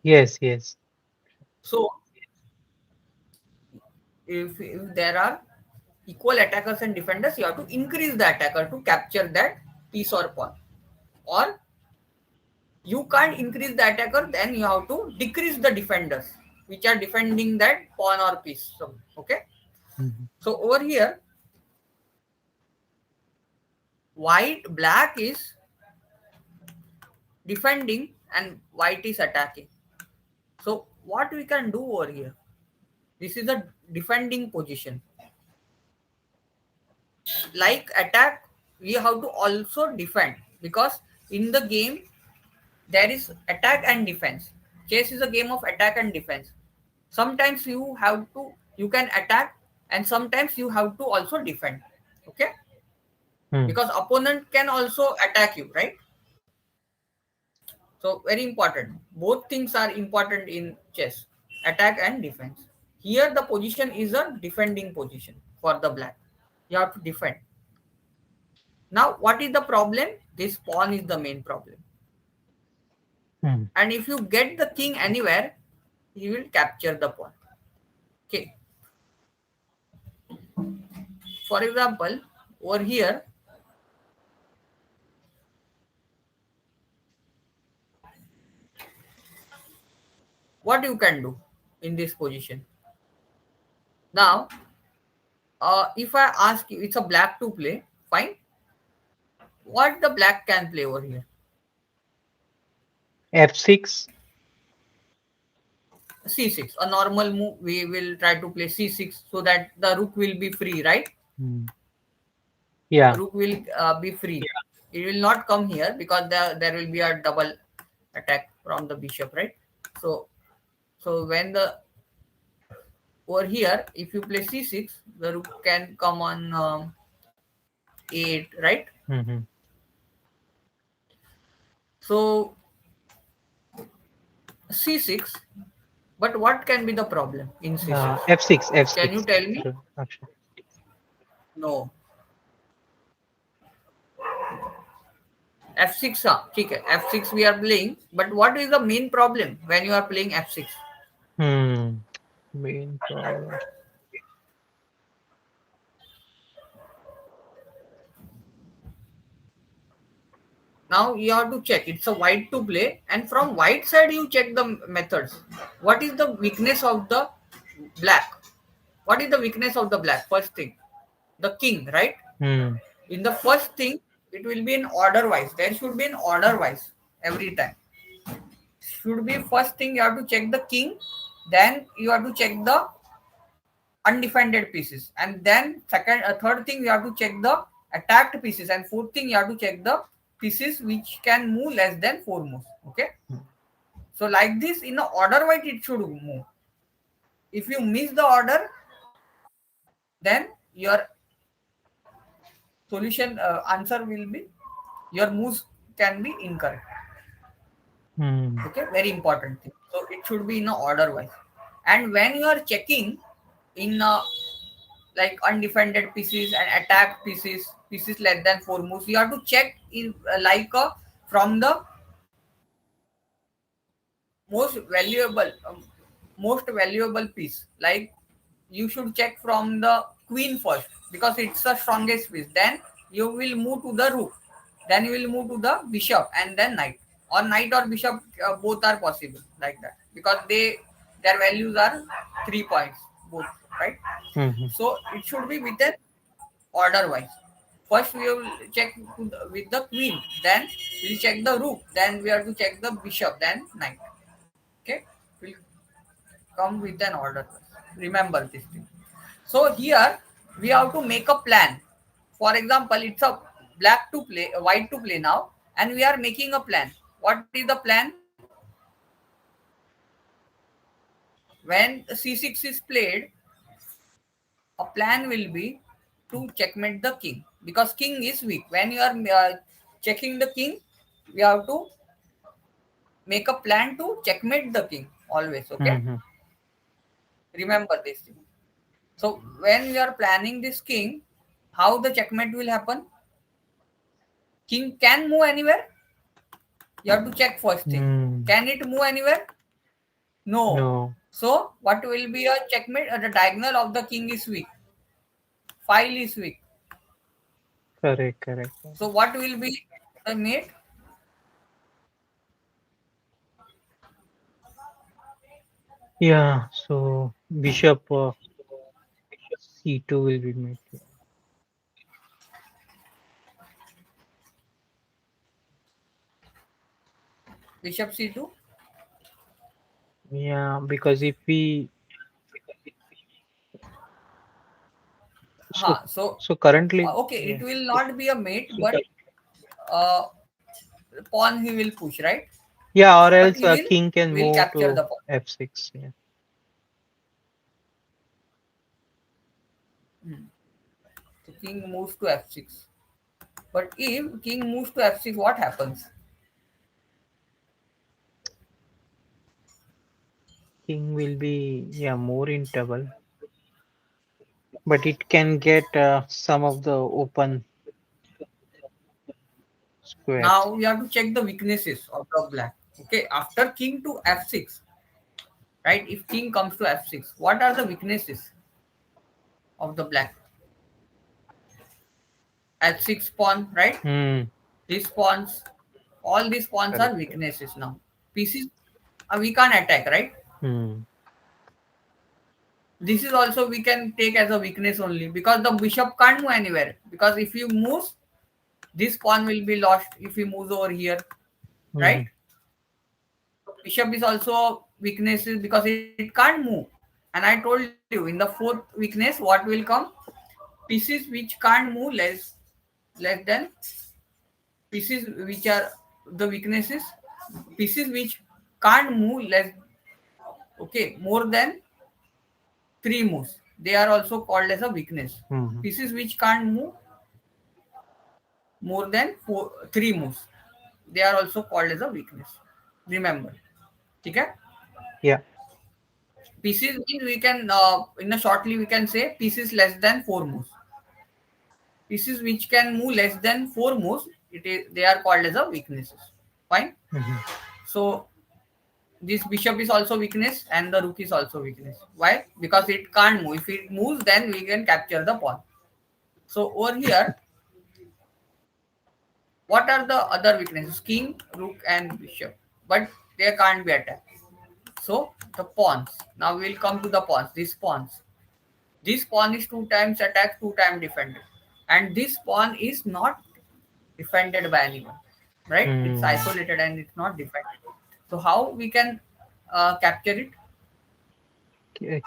Yes, yes. So if there are equal attackers and defenders, you have to increase the attacker to capture that piece or pawn. Or you can't increase the attacker, then you have to decrease the defenders which are defending that pawn or piece. So okay. Mhm. So over here, black is defending and white is attacking. So what we can do over here? This is a defending position. Like attack, we have to also defend, because in the game there is attack and defense. Chess is a game of attack and defense. Sometimes you can attack, and sometimes you have to also defend. Okay, Hmm. because opponent can also attack you, right? So very important. Both things are important in chess, attack and defense. Here the position is a defending position for the black. You have to defend. Now what is the problem? This pawn is the main problem. Hmm. And if you get the king anywhere, he will capture the pawn. Okay. For example, over here, what you can do in this position? Now, if I ask you, it's a black to play, fine. What the black can play over here? F6. C6. A normal move, we will try to play C6 so that the rook will be free, right? Hmm. Yeah. Rook will be free. It will not come here because there will be a double attack from the bishop, right? So, so when the over here, if you play C6, the rook can come on A8, right? Hmm. So C6, but what can be the problem in C6? F6. Can you F6. tell me? Actually. No. F6, ठीक है. F6 we are playing, but what is the main problem when you are playing F6? Hmm. Main problem. Now you have to check. It's a white to play, and from white side you check the methods. What is the weakness of the black? What is the weakness of the black? First thing, the king, right? Hmm. In the first thing, it will be in order wise. There should be in order wise every time. Should be first thing you have to check the king, then you have to check the undefended pieces, and then third thing you have to check the attacked pieces, and fourth thing you have to check the pieces which can move less than 4 moves. Okay, so like this in the order wise it should move. If you miss the order, then your solution answer will be, your moves can be incorrect. Hmm. Okay, very important thing. So it should be in a order wise. And when you are checking in like undefended pieces and attack pieces less than 4 moves, you have to check in from the most valuable most valuable piece. Like you should check from the queen first, because it's the strongest piece. Then you will move to the rook, then you will move to the bishop, and then knight, or knight or bishop, both are possible like that, because their values are 3 points both, right? Hmm. So it should be within order wise. First we will check with the queen, then we'll check the rook, then we have to check the bishop, then knight. Okay, we'll come with an order. Remember this thing. So here we have to make a plan. For example, it's a black to play, white to play now, and we are making a plan. What is the plan? When c6 is played, a plan will be to checkmate the king, because king is weak. When you are checking the king, we have to make a plan to checkmate the king always. Okay, Hmm. remember this thing. So when we are planning this king, how the checkmate will happen? King can move anywhere. You have to check first thing. Hmm. Can it move anywhere? No. No. So what will be a checkmate? The diagonal of the king is weak. File is weak. Correct. Correct. So what will be the mate? Yeah. So bishop c2 will be made. Bishop c2. Yeah, because if we so So so currently, okay, it yeah. will not be a mate, So but uh, pawn he will push, right? yeah, or But else he king can will move capture to the pawn. f6. Yeah. Hmm. So king moves to f6. But if king moves to f6, what happens? King will be, yeah, more in trouble, but it can get some of the open squares. Now we have to check the weaknesses of the black. Okay, after king to f6, right? If king comes to f6, what are the weaknesses of the black? H6 pawn, right? Hmm. These pawns, all these pawns are Correct. weaknesses now. Pieces, we can't attack, right? Hmm. This is also we can take as a weakness only because the bishop can't move anywhere. Because if you move, this pawn will be lost if he moves over here, Hmm. right? Bishop is also weakness because it can't move. And I told you in the fourth weakness, what will come? Pieces which can't move less than pieces which are the weaknesses. Pieces which can't move less, okay, more than three moves. They are also called as a weakness. Hmm. Pieces which can't move more than three moves. They are also called as a weakness. Remember. Okay? Yeah. Pieces means we can in a shortly we can say pieces less than four moves. Pieces which can move less than four moves, it is they are called as a weaknesses. Fine. Hmm. So this bishop is also weakness and the rook is also weakness. Why? Because it can't move. If it moves, then we can capture the pawn. So over here, what are the other weaknesses? King, rook, and bishop. But they can't be attacked. So the pawns. Now we will come to the pawns. These pawns. This pawn is two times attacked, two times defended. And this pawn is not defended by anyone. Right? It's Hmm. isolated and it's not defended. So how we can capture it?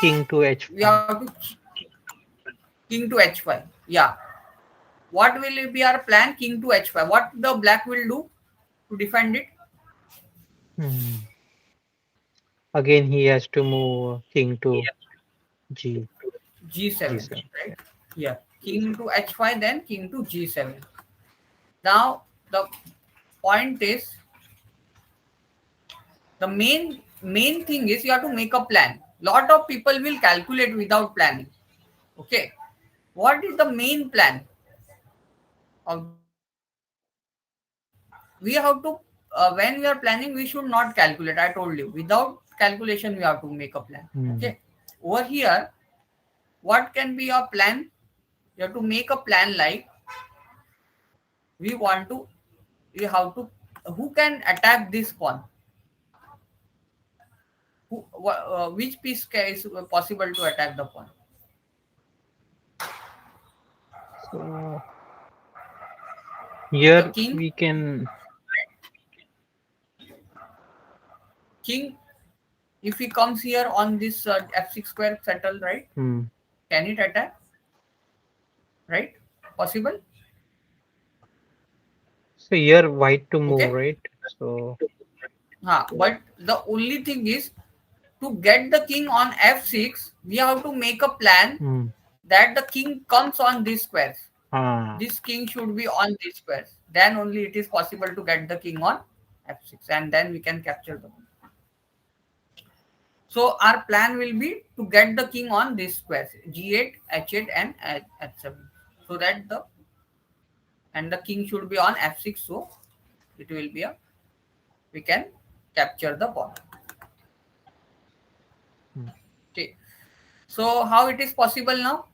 King to We h5. have to king to h5. Yeah. What will be our plan? King to h5. What the black will do to defend it? Hmm. Again, he has to move king to g G7, g7. right? Yeah. Yeah. King to h5, then king to g7. Now the point is the main thing is you have to make a plan. Lot of people will calculate without planning. Okay. What is the main plan of the black? We have to when we are planning, we should not calculate. I told you without calculation we have to make a plan. Hmm. Okay. Over here, what can be a plan? You have to make a plan like we want to we have to who can attack this pawn, which piece is possible to attack the pawn. So The here king. we can. King, if he comes here on this f6 square settle, right, Hmm. can it attack, right? Possible. So here white to move, Okay. right? So. But the only thing is to get the king on f6 we have to make a plan Hmm. that the king comes on these squares. Ah. This king should be on these squares, then only it is possible to get the king on f6 and then we can capture the king. So our plan will be to get the king on these squares g8, h8 and h7, so that the king should be on f6, so it will be a we can capture the pawn. Hmm. Okay. So how it is possible now?